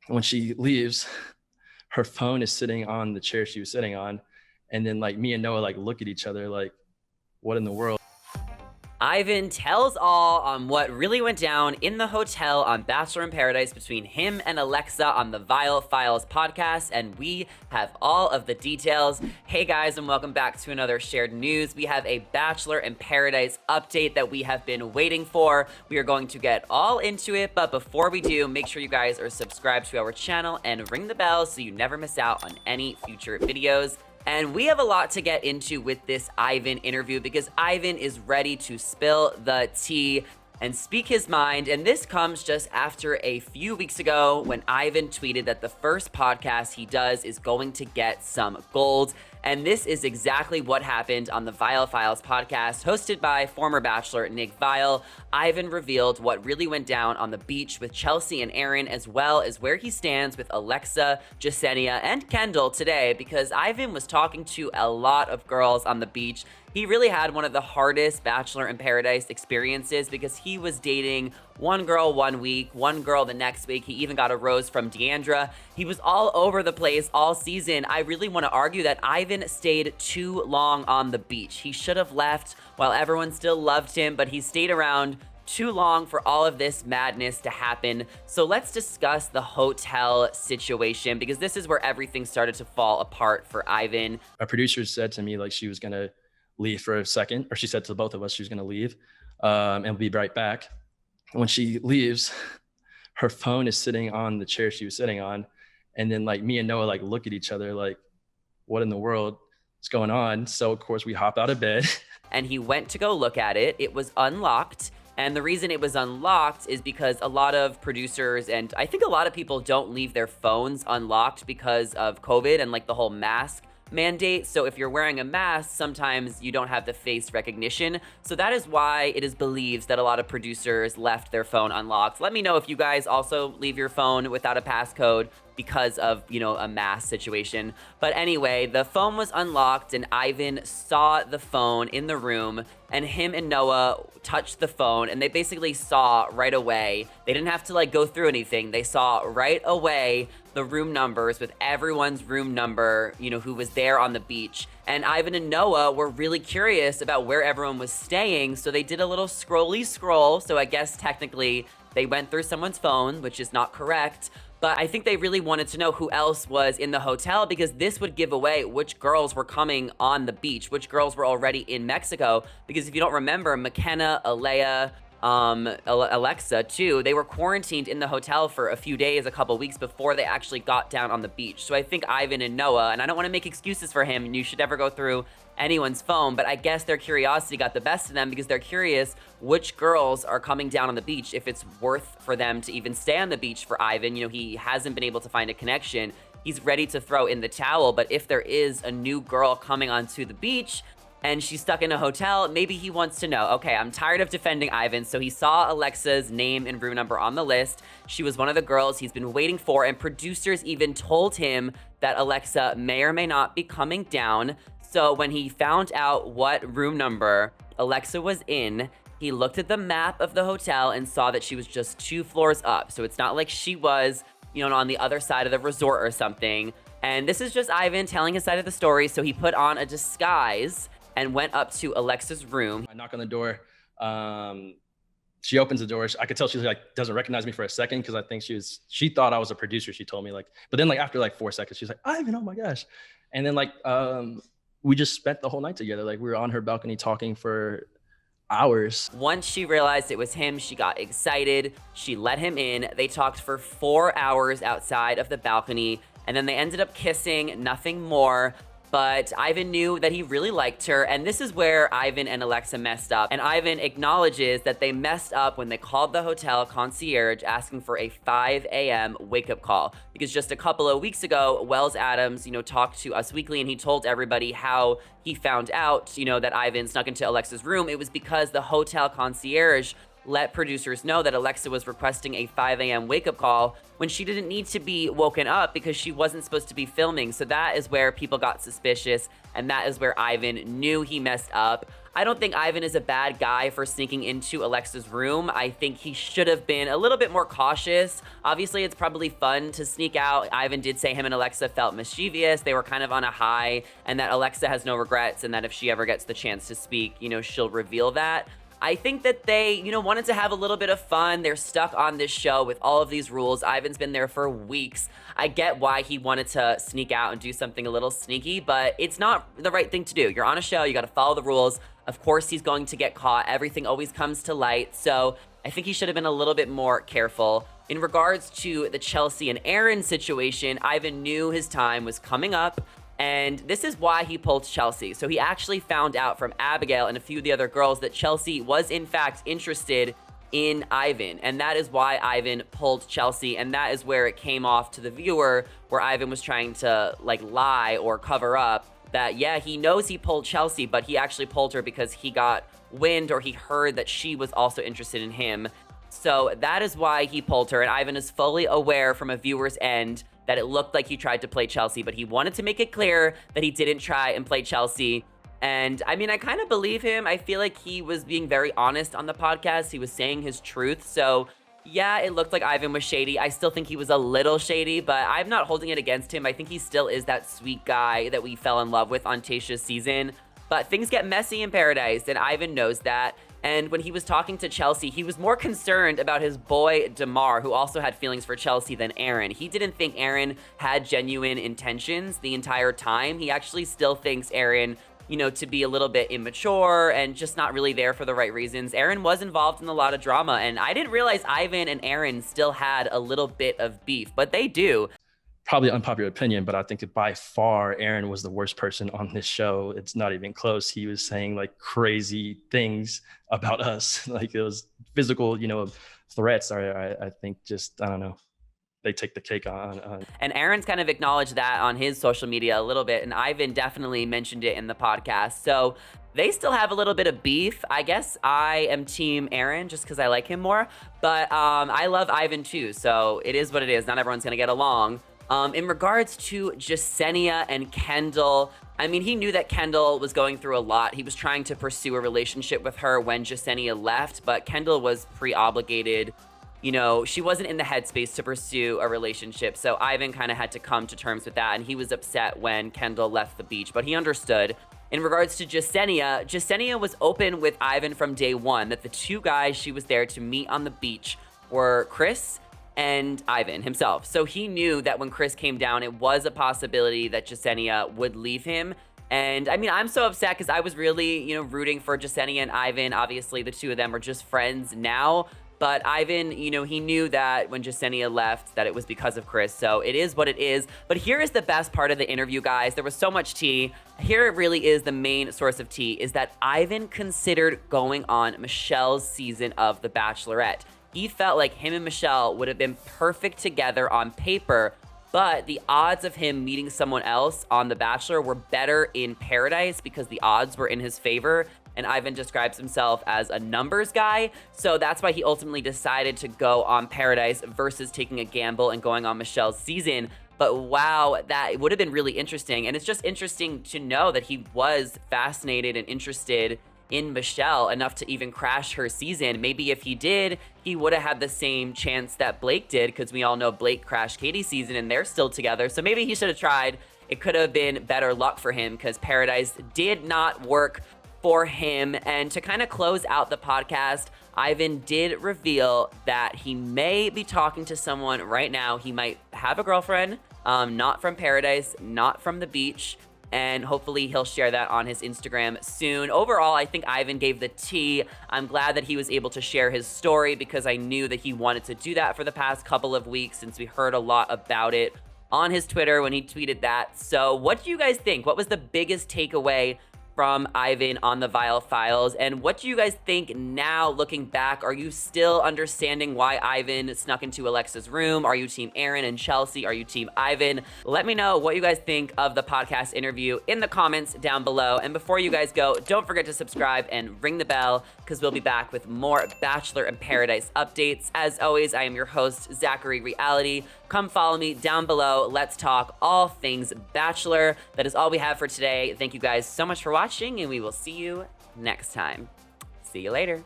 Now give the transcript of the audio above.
When she leaves, her phone is sitting on the chair she was sitting on. And then like me and Noah like look at each other like, what in the world? Ivan tells all on what really went down in the hotel on Bachelor in Paradise between him and Alexa on the Vial Files podcast, and we have all of the details. Hey guys, and welcome back to another shared news. We have a Bachelor in Paradise update that we have been waiting for. We are going to get all into it, but before we do, make sure you guys are subscribed to our channel and ring the bell so you never miss out on any future videos. And we have a lot to get into with this Ivan interview because Ivan is ready to spill the tea and speak his mind. And this comes just after a few weeks ago when Ivan tweeted that the first podcast he does is going to get some gold. And this is exactly what happened on the Vial Files podcast, hosted by former Bachelor Nick Vial. Ivan revealed what really went down on the beach with Chelsea and Aaron, as well as where he stands with Alexa, Jessenia, and Kendall today, because Ivan was talking to a lot of girls on the beach. He really had one of the hardest Bachelor in Paradise experiences because he was dating one girl 1 week, one girl the next week. He even got a rose from Deandra. He was all over the place all season. I really want to argue that Ivan stayed too long on the beach. He should have left while everyone still loved him, but he stayed around too long for all of this madness to happen. So let's discuss the hotel situation because this is where everything started to fall apart for Ivan. Our producer said to me like she was going to leave for a second, or she said to both of us she was going to leave and be right back. When she leaves, her phone is sitting on the chair she was sitting on. And then like me and Noah like look at each other like, what in the world is going on? So of course we hop out of bed. And he went to go look at it. It was unlocked. And the reason it was unlocked is because a lot of producers and I think a lot of people don't leave their phones unlocked because of COVID and like the whole mask mandate. So if you're wearing a mask, sometimes you don't have the face recognition. So that is why it is believed that a lot of producers left their phone unlocked. Let me know if you guys also leave your phone without a passcode because of, a mask situation. But anyway, the phone was unlocked and Ivan saw the phone in the room and him and Noah touched the phone and they basically saw right away. They didn't have to like go through anything. They saw right away the room numbers with everyone's room number, who was there on the beach. And Ivan and Noah were really curious about where everyone was staying. So they did a little scrolly scroll. So I guess technically they went through someone's phone, which is not correct. But I think they really wanted to know who else was in the hotel because this would give away which girls were coming on the beach, which girls were already in Mexico. Because if you don't remember, McKenna, Alea, Alexa too, they were quarantined in the hotel for a few days, a couple weeks before they actually got down on the beach. So I think Ivan and Noah, and I don't want to make excuses for him, and you should never go through anyone's phone, but I guess their curiosity got the best of them because they're curious which girls are coming down on the beach, if it's worth for them to even stay on the beach for Ivan. He hasn't been able to find a connection. He's ready to throw in the towel, but if there is a new girl coming onto the beach and she's stuck in a hotel, maybe he wants to know, okay, I'm tired of defending Ivan. So he saw Alexa's name and room number on the list. She was one of the girls he's been waiting for, and producers even told him that Alexa may or may not be coming down. So when he found out what room number Alexa was in, he looked at the map of the hotel and saw that she was just 2 floors up. So it's not like she was, on the other side of the resort or something. And this is just Ivan telling his side of the story. So he put on a disguise and went up to Alexa's room. I knock on the door. She opens the door. I could tell she like doesn't recognize me for a second because I think she thought I was a producer. She told me but then after 4 seconds, she's like, Ivan, oh my gosh. And then we just spent the whole night together. We were on her balcony talking for hours. Once she realized it was him, she got excited. She let him in. They talked for 4 hours outside of the balcony, and then they ended up kissing, nothing more. But Ivan knew that he really liked her, and this is where Ivan and Alexa messed up. And Ivan acknowledges that they messed up when they called the hotel concierge asking for a 5 a.m. wake-up call. Because just a couple of weeks ago, Wells Adams, talked to Us Weekly, and he told everybody how he found out, that Ivan snuck into Alexa's room. It was because the hotel concierge let producers know that Alexa was requesting a 5 a.m. wake-up call when she didn't need to be woken up because she wasn't supposed to be filming. So that is where people got suspicious, and that is where Ivan knew he messed up. I don't think Ivan is a bad guy for sneaking into Alexa's room. I think he should have been a little bit more cautious. Obviously, it's probably fun to sneak out. Ivan did say him and Alexa felt mischievous. They were kind of on a high, and that Alexa has no regrets, and that if she ever gets the chance to speak, she'll reveal that. I think that they, wanted to have a little bit of fun. They're stuck on this show with all of these rules. Ivan's been there for weeks. I get why he wanted to sneak out and do something a little sneaky, but it's not the right thing to do. You're on a show, you gotta follow the rules. Of course he's going to get caught. Everything always comes to light. So I think he should have been a little bit more careful. In regards to the Chelsea and Aaron situation, Ivan knew his time was coming up. And this is why he pulled Chelsea. So he actually found out from Abigail and a few of the other girls that Chelsea was in fact interested in Ivan. And that is why Ivan pulled Chelsea. And that is where it came off to the viewer, where Ivan was trying to lie or cover up that, yeah, he knows he pulled Chelsea, but he actually pulled her because he got wind or he heard that she was also interested in him. So that is why he pulled her. And Ivan is fully aware from a viewer's end that it looked like he tried to play Chelsea, but he wanted to make it clear that he didn't try and play Chelsea. And I mean, I kind of believe him. I feel like he was being very honest on the podcast. He was saying his truth. So yeah, it looked like Ivan was shady. I still think he was a little shady, but I'm not holding it against him. I think he still is that sweet guy that we fell in love with on Tayshia's season. But things get messy in Paradise, and Ivan knows that. And when he was talking to Chelsea, he was more concerned about his boy, Damar, who also had feelings for Chelsea, than Aaron. He didn't think Aaron had genuine intentions the entire time. He actually still thinks Aaron, to be a little bit immature and just not really there for the right reasons. Aaron was involved in a lot of drama, and I didn't realize Ivan and Aaron still had a little bit of beef, but they do. Probably unpopular opinion, but I think that by far Aaron was the worst person on this show. It's not even close. He was saying crazy things about us. It was physical, threats. I think I don't know. They take the cake on. And Aaron's kind of acknowledged that on his social media a little bit, and Ivan definitely mentioned it in the podcast. So they still have a little bit of beef. I guess I am team Aaron just because I like him more, but I love Ivan too. So it is what it is. Not everyone's gonna get along. In regards to Jessenia and Kendall, I mean, he knew that Kendall was going through a lot. He was trying to pursue a relationship with her when Jessenia left, but Kendall was pre-obligated. She wasn't in the headspace to pursue a relationship, so Ivan kind of had to come to terms with that, and he was upset when Kendall left the beach, but he understood. In regards to Jessenia was open with Ivan from day one, that the two guys she was there to meet on the beach were Chris and Ivan himself. So he knew that when Chris came down, it was a possibility that Jessenia would leave him. And I mean, I'm so upset because I was really, rooting for Jessenia and Ivan. Obviously, the two of them are just friends now. But Ivan, he knew that when Jessenia left, that it was because of Chris. So it is what it is. But here is the best part of the interview, guys. There was so much tea. Here it really is the main source of tea, is that Ivan considered going on Michelle's season of The Bachelorette. He felt like him and Michelle would have been perfect together on paper, but the odds of him meeting someone else on The Bachelor were better in Paradise because the odds were in his favor. And Ivan describes himself as a numbers guy. So that's why he ultimately decided to go on Paradise versus taking a gamble and going on Michelle's season. But wow, that would have been really interesting. And it's just interesting to know that he was fascinated and interested in Michelle enough to even crash her season. Maybe if he did, he would have had the same chance that Blake did, because we all know Blake crashed Katie's season and they're still together. So maybe he should have tried. It could have been better luck for him because Paradise did not work for him. And to kind of close out the podcast, Ivan did reveal that he may be talking to someone right now. He might have a girlfriend, not from Paradise, not from the beach. And hopefully he'll share that on his Instagram soon. Overall, I think Ivan gave the tea. I'm glad that he was able to share his story because I knew that he wanted to do that for the past couple of weeks since we heard a lot about it on his Twitter when he tweeted that. So what do you guys think? What was the biggest takeaway from Ivan on the Vial Files? And what do you guys think now looking back? Are you still understanding why Ivan snuck into Alexa's room? Are you team Aaron and Chelsea? Are you team Ivan? Let me know what you guys think of the podcast interview in the comments down below. And before you guys go, don't forget to subscribe and ring the bell because we'll be back with more Bachelor and Paradise updates. As always, I am your host, Zachary Reality. Come follow me down below. Let's talk all things Bachelor. That is all we have for today. Thank you guys so much for watching, and we will see you next time. See you later.